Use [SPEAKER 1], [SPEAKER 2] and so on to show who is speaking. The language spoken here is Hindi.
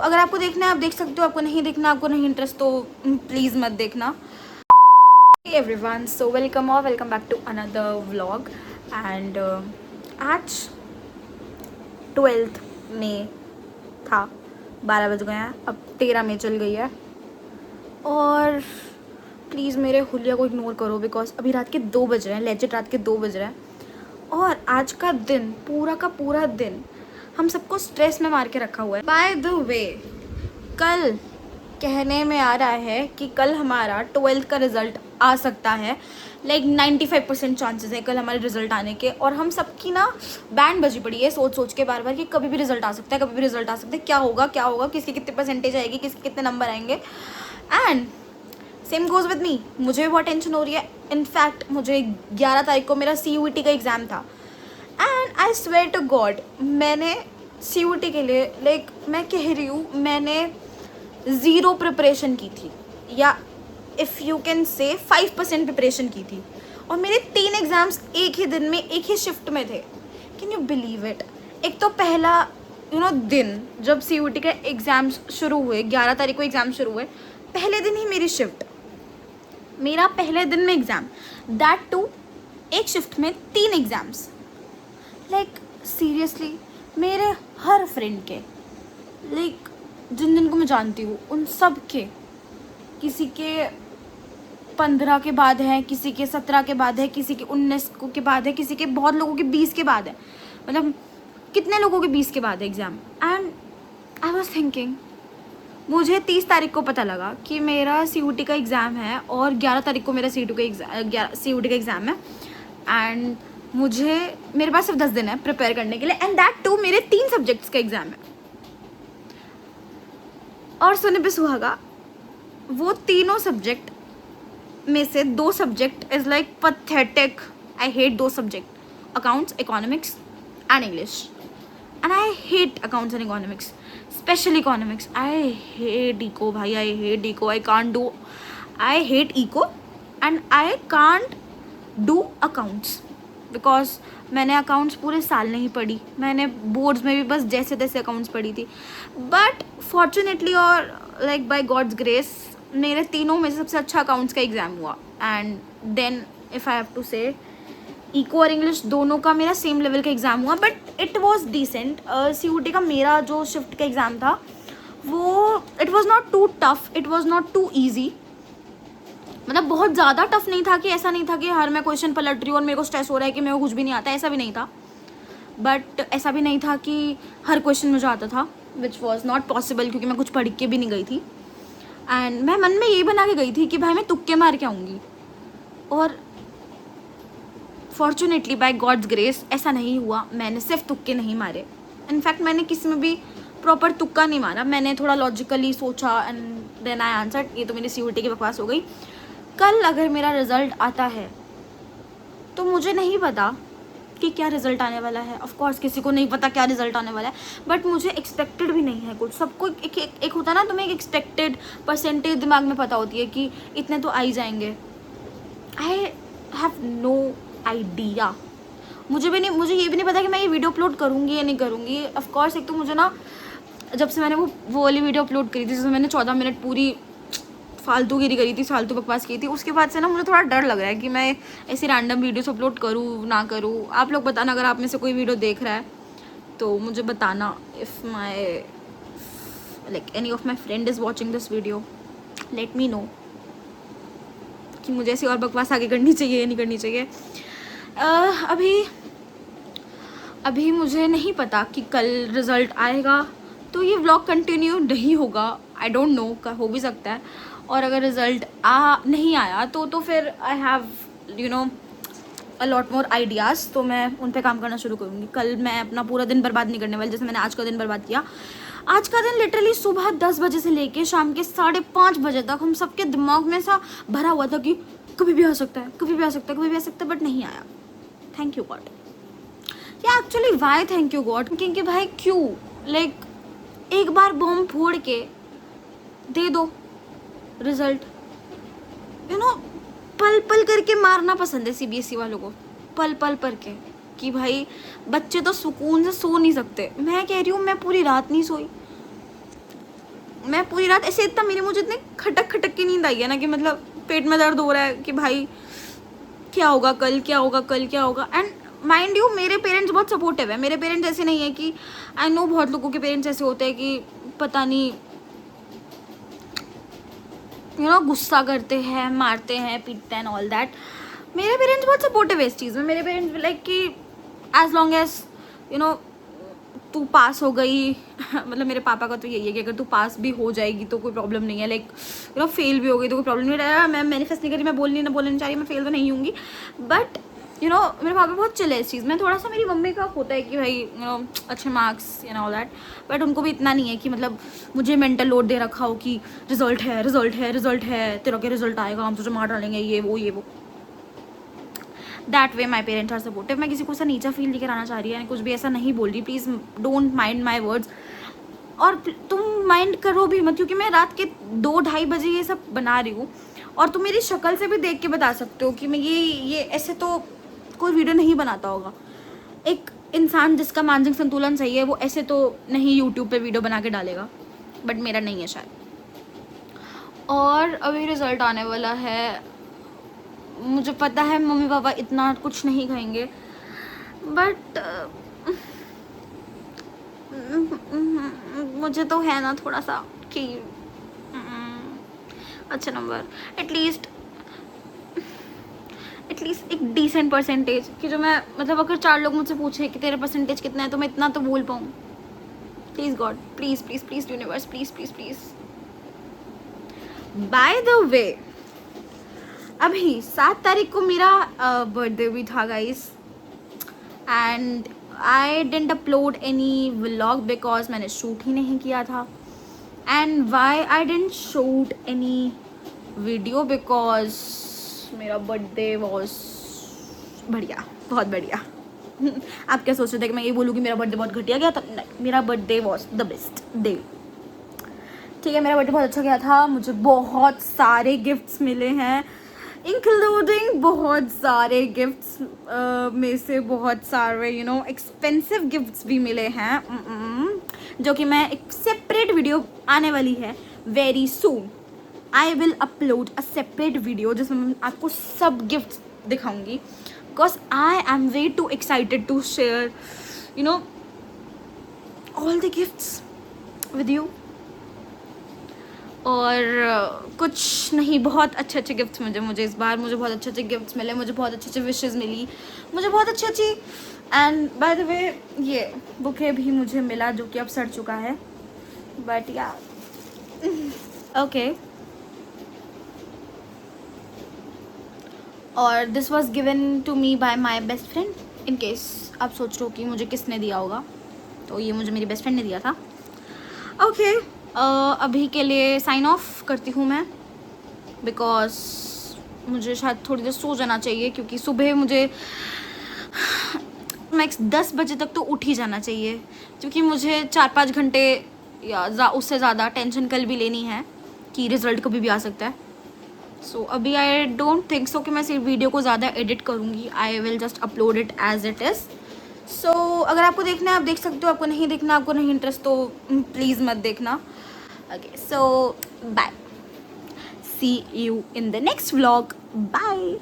[SPEAKER 1] अगर आपको देखना है आप देख सकते हो, आपको नहीं देखना, आपको नहीं इंटरेस्ट तो प्लीज़ मत देखना। Hey everyone, so welcome back to another vlog and आज 12th मई था, 12 बज गए हैं, अब 13 मई चल गई है। और प्लीज़ मेरे हुलिया को इग्नोर करो बिकॉज अभी रात के 2 बज रहे हैं, लेजिट रात के 2 बज रहे हैं। और आज का दिन पूरा का पूरा दिन हम सबको स्ट्रेस में मार के रखा हुआ है। बाय द वे, कल कहने में आ रहा है कि कल हमारा 12th का रिज़ल्ट आ सकता है। लाइक 95% चांसेस है कल हमारे रिज़ल्ट आने के। और हम सबकी ना बैंड बजी पड़ी है सोच सोच के बार बार कि कभी भी रिज़ल्ट आ सकता है, कभी भी रिज़ल्ट आ सकता है, क्या होगा, किसके कितने परसेंटेज आएगी, किसके कितने नंबर आएंगे। And same goes with me, मुझे भी बहुत टेंशन हो रही है। इनफैक्ट मुझे 11 तारीख को मेरा CUET का एग्ज़ाम था and I swear to God मैंने CUET के लिए मैं कह रही हूँ मैंने 0 प्रिपरेशन की थी, या if you can say 5% preparation की थी। और मेरे 3 एग्ज़ाम्स एक ही दिन में एक ही शिफ्ट में थे। Can you believe it? एक तो पहला दिन जब CUET के एग्ज़ाम्स शुरू हुए, 11 तारीख को एग्ज़ाम शुरू हुए, पहले दिन ही मेरी शिफ्ट, मेरा पहले दिन में एग्ज़ाम, दैट टू एक शिफ्ट में 3 एग्ज़ाम्स। सीरियसली मेरे हर फ्रेंड के जिन जिन को मैं जानती हूँ उन सब के, किसी के 15 के बाद है, किसी के 17 के बाद है, किसी के 19 के बाद है, किसी के बहुत लोगों के 20 के बाद है। मतलब कितने लोगों के 20 के बाद है exam. And I was thinking, मुझे 30 तारीख को पता लगा कि मेरा CUET का एग्ज़ाम है और 11 तारीख को मेरा CUET का एग्ज़ाम है। एंड मेरे पास सिर्फ 10 दिन है प्रिपेयर करने के लिए, एंड दैट टू मेरे 3 सब्जेक्ट्स का एग्ज़ाम है। और सुने पे सुहागा, वो तीनों सब्जेक्ट में से 2 subject is like pathetic. I hate 2 subject, accounts, economics and English. And I hate accounts and economics, specially economics. I hate eco भाई, I hate eco, I hate eco and I can't do accounts because मैंने अकाउंट्स पूरे साल नहीं पढ़ी। मैंने बोर्ड्स में भी बस जैसे तैसे अकाउंट्स पढ़ी थी। बट फॉर्चुनेटली और बाय गॉड्स ग्रेस मेरे तीनों में से सबसे अच्छा अकाउंट्स का एग्ज़ाम हुआ। And then if I have to say, eco और इंग्लिश दोनों का मेरा सेम लेवल का एग्ज़ाम हुआ, but it was decent. CUET का मेरा जो शिफ्ट का एग्ज़ाम था वो it was not too tough, it was not too easy. मतलब बहुत ज़्यादा टफ नहीं था कि ऐसा नहीं था कि हर मैं क्वेश्चन पलट रही हूँ और मेरे को स्ट्रेस हो रहा है कि मेरे को कुछ भी नहीं आता, ऐसा भी नहीं था। बट ऐसा भी नहीं था कि हर क्वेश्चन मुझे आता था, विच वॉज नॉट पॉसिबल क्योंकि मैं कुछ पढ़ के भी नहीं गई थी। एंड मैं मन में यही बना के गई थी कि भाई मैं तुक्के मार के आऊँगी। और फॉर्चुनेटली बाय गॉड्स ग्रेस ऐसा नहीं हुआ। मैंने सिर्फ तुक्के नहीं मारे, इनफैक्ट मैंने किसी में भी प्रॉपर तुक्का नहीं मारा। मैंने थोड़ा लॉजिकली सोचा एंड देन आई आंसर्ड। ये तो मेरी CUET की बकवास हो गई। कल अगर मेरा रिज़ल्ट आता है तो मुझे नहीं पता कि क्या रिज़ल्ट आने वाला है। ऑफ कोर्स किसी को नहीं पता क्या रिज़ल्ट आने वाला है, बट मुझे एक्सपेक्टेड भी नहीं है कुछ। सबको एक होता ना, तुम्हें एक एक्सपेक्टेड परसेंटेज दिमाग में पता होती है कि इतने तो आ ही जाएंगे। I have no idea. मुझे ये भी नहीं पता कि मैं ये वीडियो अपलोड करूँगी या नहीं करूँगी। ऑफ कोर्स एक तो मुझे ना, जब से मैंने वो वाली वीडियो अपलोड करी थी जिसमें मैंने 14 मिनट पूरी फालतूगिरी करी थी, फालतू बकवास की थी, उसके बाद से ना मुझे थोड़ा डर लग रहा है कि मैं ऐसी रैंडम वीडियोस अपलोड करूँ ना करूँ। आप लोग बताना, अगर आप में से कोई वीडियो देख रहा है तो मुझे बताना। If my any of my friend is watching this video, let me know कि मुझे ऐसी और बकवास आगे करनी चाहिए या नहीं करनी चाहिए। अभी मुझे नहीं पता कि कल रिज़ल्ट आएगा तो ये व्लॉग कंटिन्यू नहीं होगा। आई डोंट नो, हो भी सकता है। और अगर रिज़ल्ट नहीं आया तो फिर I have a lot more ideas, तो मैं उन पे काम करना शुरू करूँगी। कल मैं अपना पूरा दिन बर्बाद नहीं करने वाली जैसे मैंने आज का दिन बर्बाद किया। आज का दिन लिटरली सुबह 10 बजे से लेके शाम के 5:30 बजे तक हम सबके दिमाग में ऐसा भरा हुआ था कि कभी भी आ सकता है, कभी भी आ सकता है, कभी भी आ सकता है, बट नहीं आया। Thank you God. या actually why thank you God, क्योंकि भाई क्यों, एक बार बॉम्ब फोड़ के दे दो रिजल्ट। पल पल करके मारना पसंद है CBSE वालों को, पल पल करके, कि भाई बच्चे तो सुकून से सो नहीं सकते। मैं कह रही हूँ मैं पूरी रात नहीं सोई। मैं पूरी रात ऐसे इतना, मेरे मुझे इतने खटक खटक की नींद आई है ना कि मतलब पेट में दर्द हो रहा है कि भाई क्या होगा कल, क्या होगा कल, क्या होगा। एंड माइंड यू, मेरे पेरेंट्स बहुत सपोर्टिव है। मेरे पेरेंट्स ऐसे नहीं है कि, आई नो बहुत लोगों के पेरेंट्स ऐसे होते हैं कि पता नहीं गुस्सा करते हैं, मारते हैं, पीटते हैं, ऑल दैट। मेरे पेरेंट्स बहुत सपोर्टिव है इस चीज़ में। मेरे पेरेंट्स लाइक कि एज लॉन्ग एज तू पास हो गई मतलब मेरे पापा का तो यही है कि अगर तू पास भी हो जाएगी तो कोई प्रॉब्लम नहीं है, लाइक फेल भी हो गई तो कोई प्रॉब्लम नहीं है। मैं मैनिफेस्ट नहीं करी, मैं बोलनी चाह रही, मैं फेल तो नहीं होंगी, बट मेरे पापा बहुत चिल है इस चीज़ में। थोड़ा सा मेरी मम्मी का होता है कि भाई अच्छे मार्क्स ऑल दैट, बट उनको भी इतना नहीं है कि मतलब मुझे मेंटल लोड दे रखा हो कि रिजल्ट है, रिजल्ट है, रिजल्ट है, तेरा क्या रिजल्ट आएगा, हम तुझे मार डालेंगे, ये वो। That way my parents are supportive. मैं किसी को ऐसा नीचा फील नहीं कराना चाह रही है, कुछ भी ऐसा नहीं बोल रही, please don't mind my words. और तुम माइंड करो भी मत, क्योंकि मैं रात के 2-2:30 बजे ये सब बना रही हूँ, और तुम मेरी शक्ल से भी देख के बता सकते हो कि मैं ये ऐसे तो कोई वीडियो नहीं बनाता होगा। एक इंसान जिसका मानसिक संतुलन सही है वो ऐसे तो नहीं यूट्यूब पे वीडियो बना के डालेगा, बट मेरा नहीं है शायद। और अभी रिजल्ट आने वाला है, मुझे पता है मम्मी पापा इतना कुछ नहीं कहेंगे, बट मुझे तो है ना थोड़ा सा कि अच्छा नंबर, एटलीस्ट एक डिसेंट परसेंटेज, कि जो मैं मतलब अगर 4 लोग मुझसे पूछे कि तेरा परसेंटेज कितना है तो मैं इतना तो बोल पाऊँ। Please God, please please please universe, please please please. By the way, अभी 7 तारीख को मेरा बर्थडे भी था guys, and I didn't upload any vlog because मैंने शूट ही नहीं किया था। And why I didn't shoot any video because मेरा बर्थडे वॉज बढ़िया, बहुत बढ़िया। आप क्या सोच रहे थे कि मैं ये बोलूँ कि मेरा बर्थडे बहुत घटिया गया था? नहीं, मेरा birthday was the best day. ठीक है, मेरा बर्थडे बहुत अच्छा गया था, मुझे बहुत सारे गिफ्ट्स मिले हैं, इंक्लूडिंग बहुत सारे गिफ्ट्स में से बहुत सारे एक्सपेंसिव गिफ्ट्स भी मिले हैं, जो कि मैं एक सेपरेट वीडियो आने वाली है very soon. I will upload a separate video जिसमें मैं आपको सब गिफ्ट्स दिखाऊंगी, because I am way too excited to share all the gifts with you. और कुछ नहीं, बहुत अच्छे अच्छे गिफ्ट्स मुझे इस बार बहुत अच्छे अच्छे गिफ्ट्स मिले, मुझे बहुत अच्छी अच्छी विशेज़ मिली, मुझे बहुत अच्छी। एंड बाय द वे ये बुके भी मुझे मिला जो कि अब सड़ चुका है, बट या ओके। और this was given to me by my best friend. In case आप सोच रहे हो कि मुझे किसने दिया होगा, तो ये मुझे मेरी बेस्ट फ्रेंड ने दिया था। ओके, अभी के लिए साइन ऑफ करती हूँ मैं, बिकॉज मुझे शायद थोड़ी देर सो जाना चाहिए, क्योंकि सुबह मुझे मैक्स 10 बजे तक तो उठ ही जाना चाहिए, क्योंकि मुझे 4-5 घंटे या उससे ज़्यादा टेंशन कल भी लेनी है कि रिज़ल्ट कभी भी आ सकता है। सो अभी आई डोंट थिंक सो कि मैं सिर्फ वीडियो को ज़्यादा एडिट करूँगी, I will just upload it as it is. So अगर आपको देखना है आप देख सकते हो, आपको नहीं देखना, आपको नहीं इंटरेस्ट तो प्लीज़ मत देखना। Okay, so bye, see you in the next vlog, bye.